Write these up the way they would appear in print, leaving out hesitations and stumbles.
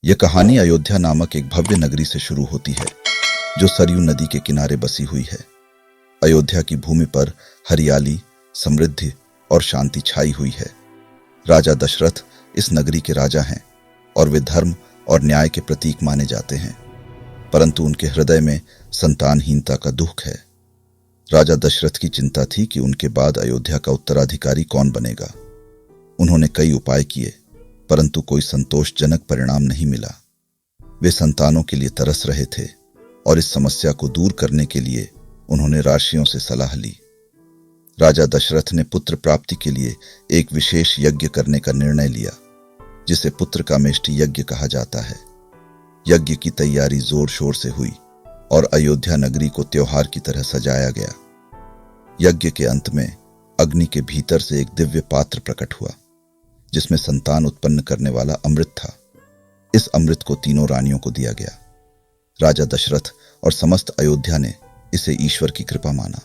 यह कहानी अयोध्या नामक एक भव्य नगरी से शुरू होती है जो सरयू नदी के किनारे बसी हुई है। अयोध्या की भूमि पर हरियाली, समृद्धि और शांति छाई हुई है। राजा दशरथ इस नगरी के राजा हैं और वे धर्म और न्याय के प्रतीक माने जाते हैं, परंतु उनके हृदय में संतानहीनता का दुख है। राजा दशरथ की चिंता थी कि उनके बाद अयोध्या का उत्तराधिकारी कौन बनेगा। उन्होंने कई उपाय किए, परंतु कोई संतोषजनक परिणाम नहीं मिला। वे संतानों के लिए तरस रहे थे और इस समस्या को दूर करने के लिए उन्होंने राशियों से सलाह ली। राजा दशरथ ने पुत्र प्राप्ति के लिए एक विशेष यज्ञ करने का निर्णय लिया, जिसे पुत्र कामेष्टि यज्ञ कहा जाता है। यज्ञ की तैयारी जोर शोर से हुई और अयोध्या नगरी को त्योहार की तरह सजाया गया। यज्ञ के अंत में अग्नि के भीतर से एक दिव्य पात्र प्रकट हुआ, जिसमें संतान उत्पन्न करने वाला अमृत था। इस अमृत को तीनों रानियों को दिया गया। राजा दशरथ और समस्त अयोध्या ने इसे ईश्वर की कृपा माना।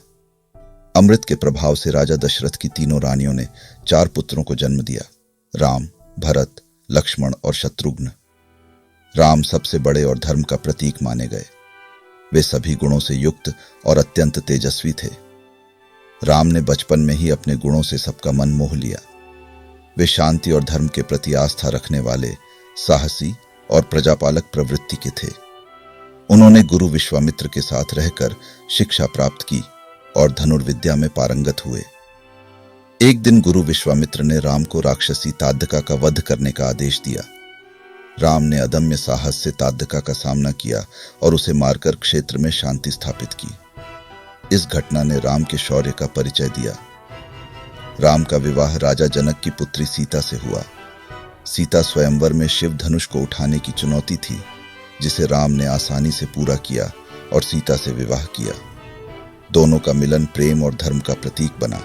अमृत के प्रभाव से राजा दशरथ की तीनों रानियों ने 4 पुत्रों को जन्म दिया: राम, भरत, लक्ष्मण और शत्रुघ्न। राम सबसे बड़े और धर्म का प्रतीक माने गए। वे सभी गुणों से युक्त और अत्यंत तेजस्वी थे। राम ने बचपन में ही अपने गुणों से सबका मन मोह लिया। वे शांति और धर्म के प्रति आस्था रखने वाले, साहसी और प्रजापालक प्रवृत्ति के थे। उन्होंने गुरु विश्वामित्र के साथ रहकर शिक्षा प्राप्त की और धनुर्विद्या में पारंगत हुए। एक दिन गुरु विश्वामित्र ने राम को राक्षसी ताड़का का वध करने का आदेश दिया। राम ने अदम्य साहस से ताड़का का सामना किया और उसे मारकर क्षेत्र में शांति स्थापित की। इस घटना ने राम के शौर्य का परिचय दिया। राम का विवाह राजा जनक की पुत्री सीता से हुआ। सीता स्वयंवर में शिव धनुष को उठाने की चुनौती थी, जिसे राम ने आसानी से पूरा किया और सीता से विवाह किया। दोनों का मिलन प्रेम और धर्म का प्रतीक बना।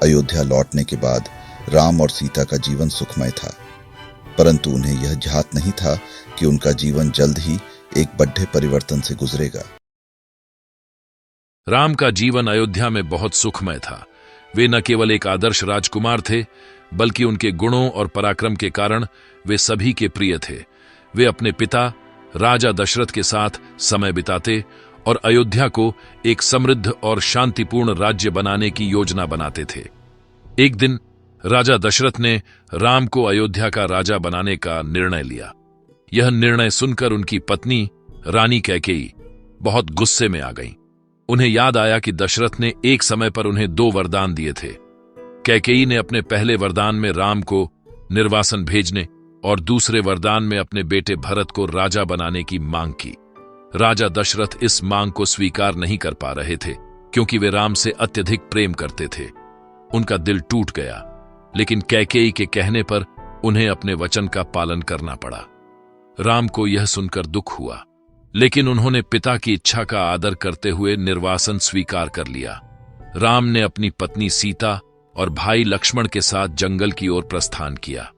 अयोध्या लौटने के बाद राम और सीता का जीवन सुखमय था, परंतु उन्हें यह ध्यात नहीं था कि उनका जीवन जल्द ही एक बड़े परिवर्तन से गुजरेगा। राम का जीवन अयोध्या में बहुत सुखमय था। वे न केवल एक आदर्श राजकुमार थे, बल्कि उनके गुणों और पराक्रम के कारण वे सभी के प्रिय थे। वे अपने पिता राजा दशरथ के साथ समय बिताते और अयोध्या को एक समृद्ध और शांतिपूर्ण राज्य बनाने की योजना बनाते थे। एक दिन राजा दशरथ ने राम को अयोध्या का राजा बनाने का निर्णय लिया। यह निर्णय सुनकर उनकी पत्नी रानी कैकेयी बहुत गुस्से में आ गईं। उन्हें याद आया कि दशरथ ने एक समय पर उन्हें 2 वरदान दिए थे। कैकेयी ने अपने पहले वरदान में राम को निर्वासन भेजने और दूसरे वरदान में अपने बेटे भरत को राजा बनाने की मांग की। राजा दशरथ इस मांग को स्वीकार नहीं कर पा रहे थे, क्योंकि वे राम से अत्यधिक प्रेम करते थे। उनका दिल टूट गया, लेकिन कैकेयी के कहने पर उन्हें अपने वचन का पालन करना पड़ा। राम को यह सुनकर दुख हुआ, लेकिन उन्होंने पिता की इच्छा का आदर करते हुए निर्वासन स्वीकार कर लिया। राम ने अपनी पत्नी सीता और भाई लक्ष्मण के साथ जंगल की ओर प्रस्थान किया।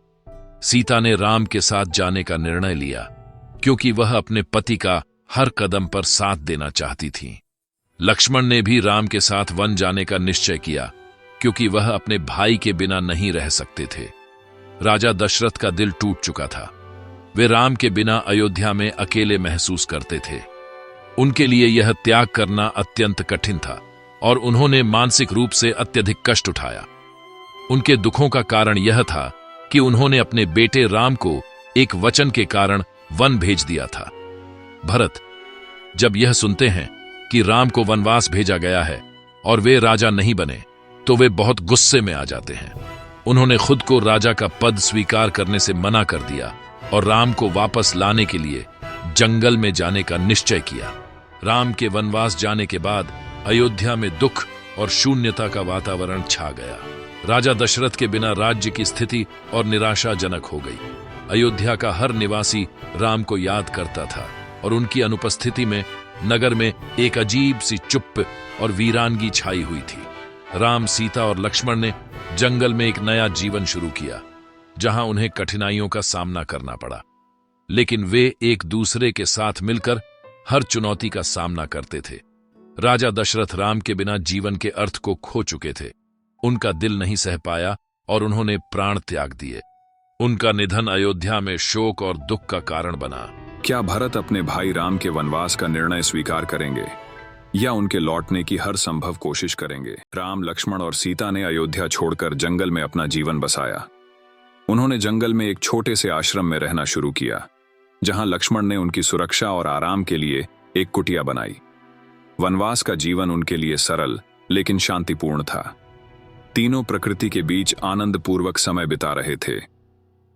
सीता ने राम के साथ जाने का निर्णय लिया, क्योंकि वह अपने पति का हर कदम पर साथ देना चाहती थी। लक्ष्मण ने भी राम के साथ वन जाने का निश्चय किया, क्योंकि वह अपने भाई के बिना नहीं रह सकते थे। राजा दशरथ का दिल टूट चुका था। वे राम के बिना अयोध्या में अकेले महसूस करते थे। उनके लिए यह त्याग करना अत्यंत कठिन था और उन्होंने मानसिक रूप से अत्यधिक कष्ट उठाया। उनके दुखों का कारण यह था कि उन्होंने अपने बेटे राम को एक वचन के कारण वन भेज दिया था। भरत जब यह सुनते हैं कि राम को वनवास भेजा गया है और वे राजा नहीं बने, तो वे बहुत गुस्से में आ जाते हैं। उन्होंने खुद को राजा का पद स्वीकार करने से मना कर दिया और राम को वापस लाने के लिए जंगल में जाने का निश्चय किया। राम के वनवास जाने के बाद अयोध्या में दुख और शून्यता का वातावरण छा गया। राजा दशरथ के बिना राज्य की स्थिति और निराशाजनक हो गई। अयोध्या का हर निवासी राम को याद करता था और उनकी अनुपस्थिति में नगर में एक अजीब सी चुप्प और वीरानगी छाई हुई थी। राम, सीता और लक्ष्मण ने जंगल में एक नया जीवन शुरू किया, जहां उन्हें कठिनाइयों का सामना करना पड़ा, लेकिन वे एक दूसरे के साथ मिलकर हर चुनौती का सामना करते थे। राजा दशरथ राम के बिना जीवन के अर्थ को खो चुके थे। उनका दिल नहीं सह पाया और उन्होंने प्राण त्याग दिए। उनका निधन अयोध्या में शोक और दुख का कारण बना। क्या भरत अपने भाई राम के वनवास का निर्णय स्वीकार करेंगे या उनके लौटने की हर संभव कोशिश करेंगे? राम, लक्ष्मण और सीता ने अयोध्या छोड़कर जंगल में अपना जीवन बसाया। उन्होंने जंगल में एक छोटे से आश्रम में रहना शुरू किया, जहां लक्ष्मण ने उनकी सुरक्षा और आराम के लिए एक कुटिया बनाई। वनवास का जीवन उनके लिए सरल लेकिन शांतिपूर्ण था। तीनों प्रकृति के बीच आनंदपूर्वक समय बिता रहे थे।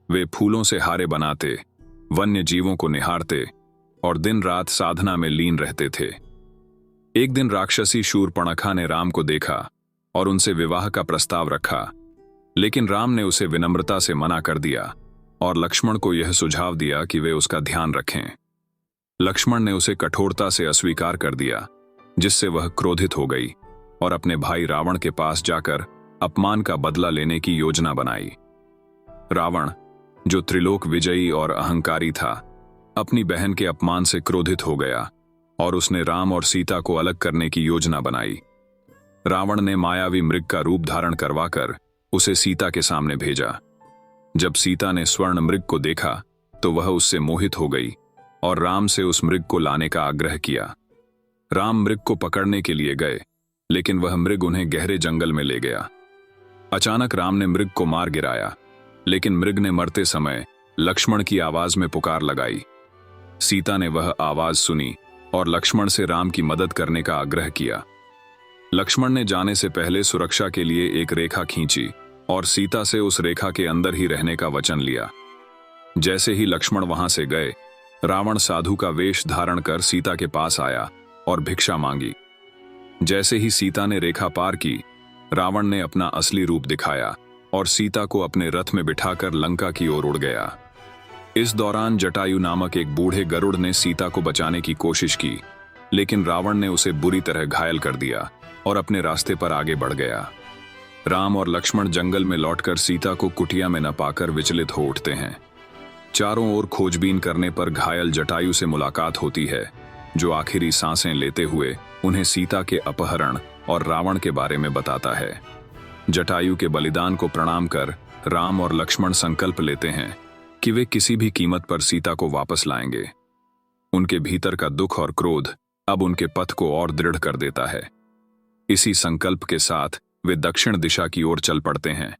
वे फूलों से हारे बनाते, वन्य जीवों को निहारते और दिन रात साधना में लीन रहते थे। एक दिन राक्षसी शूर्पणखा ने राम को देखा और उनसे विवाह का प्रस्ताव रखा, लेकिन राम ने उसे विनम्रता से मना कर दिया और लक्ष्मण को यह सुझाव दिया कि वे उसका ध्यान रखें। लक्ष्मण ने उसे कठोरता से अस्वीकार कर दिया, जिससे वह क्रोधित हो गई और अपने भाई रावण के पास जाकर अपमान का बदला लेने की योजना बनाई। रावण, जो त्रिलोक विजयी और अहंकारी था, अपनी बहन के अपमान से क्रोधित हो गया और उसने राम और सीता को अलग करने की योजना बनाई। रावण ने मायावी मृग का रूप धारण करवाकर उसे सीता के सामने भेजा। जब सीता ने स्वर्ण मृग को देखा तो वह उससे मोहित हो गई और राम से उस मृग को लाने का आग्रह किया। राम मृग को पकड़ने के लिए गए, लेकिन वह मृग उन्हें गहरे जंगल में ले गया। अचानक राम ने मृग को मार गिराया, लेकिन मृग ने मरते समय लक्ष्मण की आवाज में पुकार लगाई। सीता ने वह आवाज सुनी और लक्ष्मण से राम की मदद करने का आग्रह किया। लक्ष्मण ने जाने से पहले सुरक्षा के लिए एक रेखा खींची और सीता से उस रेखा के अंदर ही रहने का वचन लिया। जैसे ही लक्ष्मण वहां से गए, रावण साधु का वेश धारण कर सीता के पास आया और भिक्षा मांगी। जैसे ही सीता ने रेखा पार की, रावण ने अपना असली रूप दिखाया और सीता को अपने रथ में बिठाकर लंका की ओर उड़ गया। इस दौरान जटायु नामक एक बूढ़े गरुड़ ने सीता को बचाने की कोशिश की, लेकिन रावण ने उसे बुरी तरह घायल कर दिया और अपने रास्ते पर आगे बढ़ गया। राम और लक्ष्मण जंगल में लौटकर सीता को कुटिया में न पाकर विचलित हो उठते हैं। चारों ओर खोजबीन करने पर घायल जटायु से मुलाकात होती है, जो आखिरी सांसें लेते हुए उन्हें सीता के अपहरण और रावण के बारे में बताता है। जटायु के बलिदान को प्रणाम कर राम और लक्ष्मण संकल्प लेते हैं कि वे किसी भी कीमत पर सीता को वापस लाएंगे। उनके भीतर का दुख और क्रोध अब उनके पथ को और दृढ़ कर देता है। इसी संकल्प के साथ वे दक्षिण दिशा की ओर चल पड़ते हैं,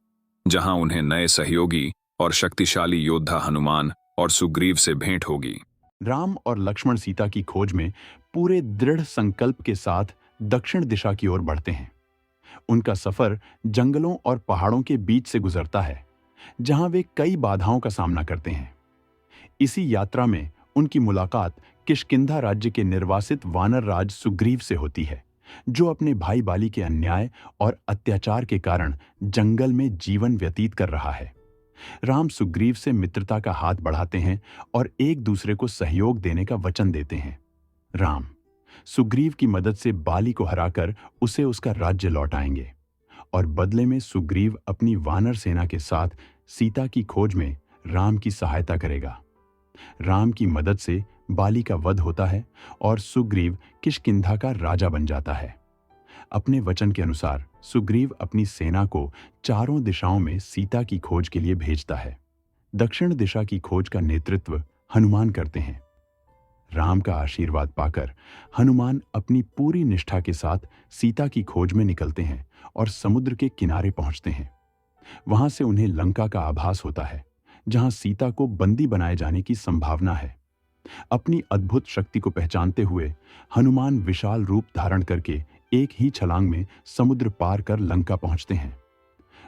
जहां उन्हें नए सहयोगी और शक्तिशाली योद्धा हनुमान और सुग्रीव से भेंट होगी। राम और लक्ष्मण सीता की खोज में पूरे दृढ़ संकल्प के साथ दक्षिण दिशा की ओर बढ़ते हैं। उनका सफर जंगलों और पहाड़ों के बीच से गुजरता है, जहां वे कई बाधाओं का सामना करते हैं। इसी यात्रा में उनकी मुलाकात किष्किंधा राज्य के निर्वासित वानर राज सुग्रीव से होती है, जो अपने भाई बाली के अन्याय और अत्याचार के कारण जंगल में जीवन व्यतीत कर रहा है। राम सुग्रीव से मित्रता का हाथ बढ़ाते हैं और एक दूसरे को सहयोग देने का वचन देते हैं। राम सुग्रीव की मदद से बाली को हराकर उसे उसका राज्य लौटाएंगे और बदले में सुग्रीव अपनी वानर सेना के साथ सीता की खोज में राम की सहायता करेगा। राम की मदद से बाली का वध होता है और सुग्रीव किष्किंधा का राजा बन जाता है। अपने वचन के अनुसार सुग्रीव अपनी सेना को चारों दिशाओं में सीता की खोज के लिए भेजता है। दक्षिण दिशा की खोज का नेतृत्व हनुमान करते हैं। राम का आशीर्वाद पाकर हनुमान अपनी पूरी निष्ठा के साथ सीता की खोज में निकलते हैं और समुद्र के किनारे पहुंचते हैं। वहां से उन्हें लंका का आभास होता है, जहां सीता को बंदी बनाए जाने की संभावना है। अपनी अद्भुत शक्ति को पहचानते हुए हनुमान विशाल रूप धारण करके एक ही छलांग में समुद्र पार कर लंका पहुंचते हैं।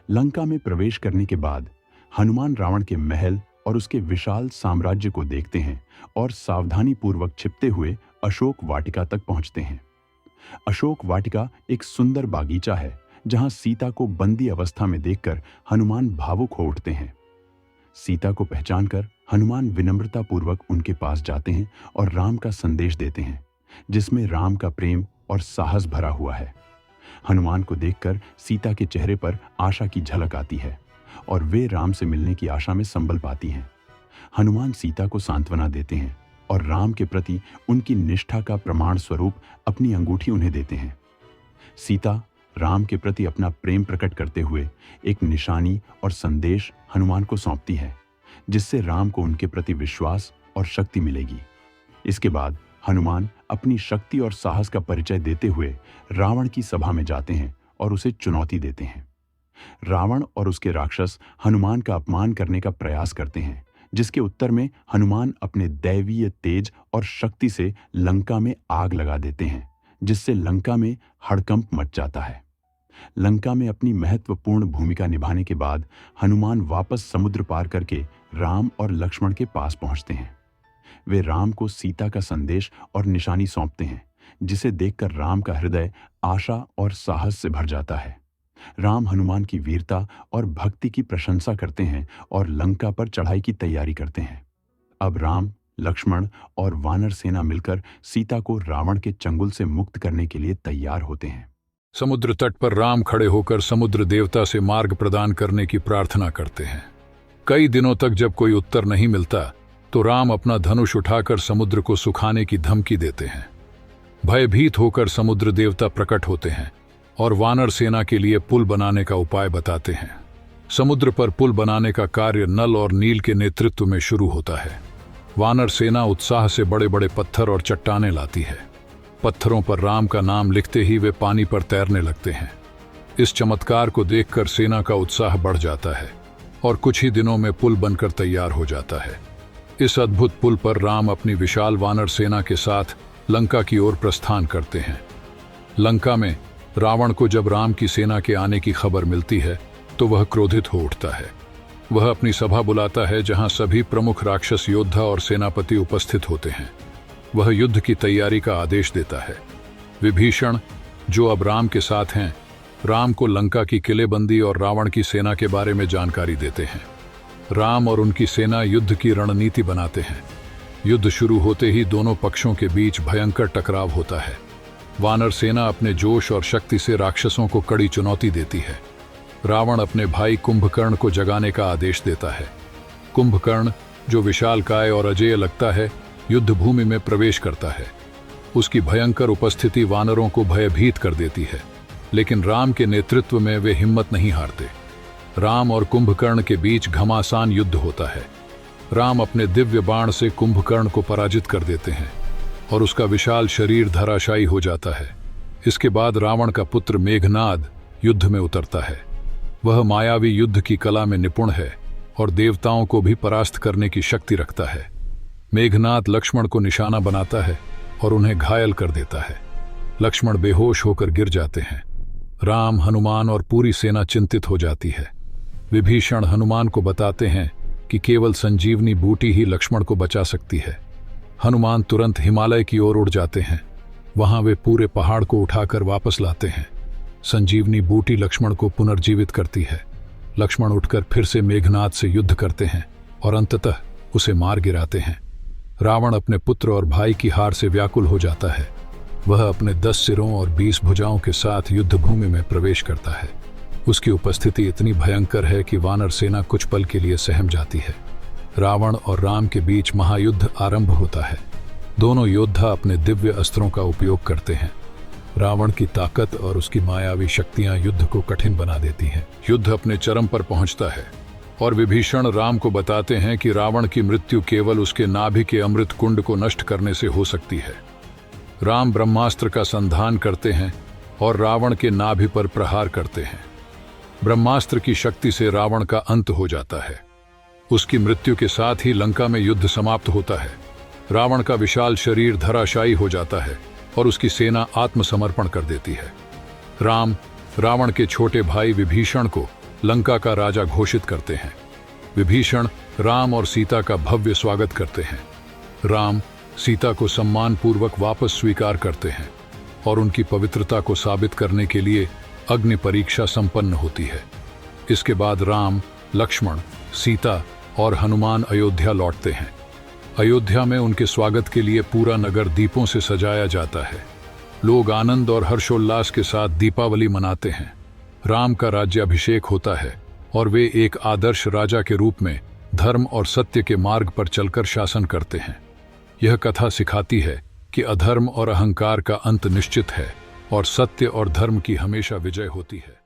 लंका में प्रवेश करने के बाद हनुमान रावण के महल और उसके विशाल साम्राज्य को देखते हैं और सावधानी पूर्वक छिपते हुए अशोक वाटिका तक पहुंचते हैं। अशोक वाटिका एक सुंदर बागीचा है, जहां सीता को बंदी अवस्था में देखकर हनुमान भावुक हो उठते हैं। सीता को पहचानकर हनुमान विनम्रता पूर्वक उनके पास जाते हैं और राम का संदेश देते हैं, जिसमें राम का प्रेम और साहस भरा हुआ है। हनुमान को देखकर सीता के चेहरे पर आशा की झलक आती है और वे राम से मिलने की आशा में संबल पाती हैं। हनुमान सीता को सांत्वना देते हैं और राम के प्रति उनकी निष्ठा का प्रमाण स्वरूप अपनी अंगूठी उन्हें देते हैं। सीता राम के प्रति अपना प्रेम प्रकट करते हुए एक निशानी और संदेश हनुमान को सौंपती है, जिससे राम को उनके प्रति विश्वास और शक्ति मिलेगी। इसके बाद हनुमान अपनी शक्ति और साहस का परिचय देते हुए रावण की सभा में जाते हैं और उसे चुनौती देते हैं। रावण और उसके राक्षस हनुमान का अपमान करने का प्रयास करते हैं, जिसके उत्तर में हनुमान अपने दैवीय तेज और शक्ति से लंका में आग लगा देते हैं, जिससे लंका में हड़कंप मच जाता है। लंका में अपनी महत्वपूर्ण भूमिका निभाने के बाद हनुमान वापस समुद्र पार करके राम और लक्ष्मण के पास पहुंचते हैं। वे राम को सीता का संदेश और निशानी सौंपते हैं, जिसे देखकर राम का हृदय आशा और साहस से भर जाता है। राम हनुमान की वीरता और भक्ति की प्रशंसा करते हैं और लंका पर चढ़ाई की तैयारी करते हैं। अब राम, लक्ष्मण और वानर सेना मिलकर सीता को रावण के चंगुल से मुक्त करने के लिए तैयार होते हैं। समुद्र तट पर राम खड़े होकर समुद्र देवता से मार्ग प्रदान करने की प्रार्थना करते हैं। कई दिनों तक जब कोई उत्तर नहीं मिलता तो राम अपना धनुष उठाकर समुद्र को सुखाने की धमकी देते हैं। भयभीत होकर समुद्र देवता प्रकट होते हैं और वानर सेना के लिए पुल बनाने का उपाय बताते हैं। समुद्र पर पुल बनाने का कार्य नल और नील के नेतृत्व में शुरू होता है। वानर सेना उत्साह से बड़े बड़े पत्थर और चट्टानें लाती है। पत्थरों पर राम का नाम लिखते ही वे पानी पर तैरने लगते हैं। इस चमत्कार को देखकर सेना का उत्साह बढ़ जाता है और कुछ ही दिनों में पुल बनकर तैयार हो जाता है। इस अद्भुत पुल पर राम अपनी विशाल वानर सेना के साथ लंका की ओर प्रस्थान करते हैं। लंका में रावण को जब राम की सेना के आने की खबर मिलती है तो वह क्रोधित हो उठता है। वह अपनी सभा बुलाता है जहां सभी प्रमुख राक्षस योद्धा और सेनापति उपस्थित होते हैं। वह युद्ध की तैयारी का आदेश देता है। विभीषण, जो अब राम के साथ हैं, राम को लंका की किलेबंदी और रावण की सेना के बारे में जानकारी देते हैं। राम और उनकी सेना युद्ध की रणनीति बनाते हैं। युद्ध शुरू होते ही दोनों पक्षों के बीच भयंकर टकराव होता है। वानर सेना अपने जोश और शक्ति से राक्षसों को कड़ी चुनौती देती है। रावण अपने भाई कुंभकर्ण को जगाने का आदेश देता है। कुंभकर्ण, जो विशालकाय और अजेय लगता है, युद्ध भूमि में प्रवेश करता है। उसकी भयंकर उपस्थिति वानरों को भयभीत कर देती है, लेकिन राम के नेतृत्व में वे हिम्मत नहीं हारते। राम और कुंभकर्ण के बीच घमासान युद्ध होता है। राम अपने दिव्य बाण से कुंभकर्ण को पराजित कर देते हैं और उसका विशाल शरीर धराशायी हो जाता है। इसके बाद रावण का पुत्र मेघनाद युद्ध में उतरता है। वह मायावी युद्ध की कला में निपुण है और देवताओं को भी परास्त करने की शक्ति रखता है। मेघनाद लक्ष्मण को निशाना बनाता है और उन्हें घायल कर देता है। लक्ष्मण बेहोश होकर गिर जाते हैं। राम, हनुमान और पूरी सेना चिंतित हो जाती है। विभीषण हनुमान को बताते हैं कि केवल संजीवनी बूटी ही लक्ष्मण को बचा सकती है। हनुमान तुरंत हिमालय की ओर उड़ जाते हैं। वहां वे पूरे पहाड़ को उठाकर वापस लाते हैं। संजीवनी बूटी लक्ष्मण को पुनर्जीवित करती है। लक्ष्मण उठकर फिर से मेघनाद से युद्ध करते हैं और अंततः उसे मार गिराते हैं। रावण अपने पुत्र और भाई की हार से व्याकुल हो जाता है। वह अपने 10 सिरों और 20 भुजाओं के साथ युद्ध भूमि में प्रवेश करता है। उसकी उपस्थिति इतनी भयंकर है कि वानर सेना कुछ पल के लिए सहम जाती है। रावण और राम के बीच महायुद्ध आरंभ होता है। दोनों योद्धा अपने दिव्य अस्त्रों का उपयोग करते हैं। रावण की ताकत और उसकी मायावी शक्तियां युद्ध को कठिन बना देती हैं। युद्ध अपने चरम पर पहुंचता है और विभीषण राम को बताते हैं कि रावण की मृत्यु केवल उसके नाभि के अमृत कुंड को नष्ट करने से हो सकती है। राम ब्रह्मास्त्र का संधान करते हैं और रावण के नाभि पर प्रहार करते हैं। ब्रह्मास्त्र की शक्ति से रावण का अंत हो जाता है। उसकी मृत्यु के साथ ही लंका में युद्ध समाप्त होता है। रावण का विशाल शरीर धराशायी हो जाता है और उसकी सेना आत्मसमर्पण कर देती है। राम रावण के छोटे भाई विभीषण को लंका का राजा घोषित करते हैं। विभीषण राम और सीता का भव्य स्वागत करते हैं। राम सीता को सम्मानपूर्वक वापस स्वीकार करते हैं और उनकी पवित्रता को साबित करने के लिए अग्नि परीक्षा संपन्न होती है। इसके बाद राम, लक्ष्मण, सीता और हनुमान अयोध्या लौटते हैं। अयोध्या में उनके स्वागत के लिए पूरा नगर दीपों से सजाया जाता है। लोग आनंद और हर्षोल्लास के साथ दीपावली मनाते हैं। राम का राज्याभिषेक होता है और वे एक आदर्श राजा के रूप में धर्म और सत्य के मार्ग पर चलकर शासन करते हैं। यह कथा सिखाती है कि अधर्म और अहंकार का अंत निश्चित है और सत्य और धर्म की हमेशा विजय होती है।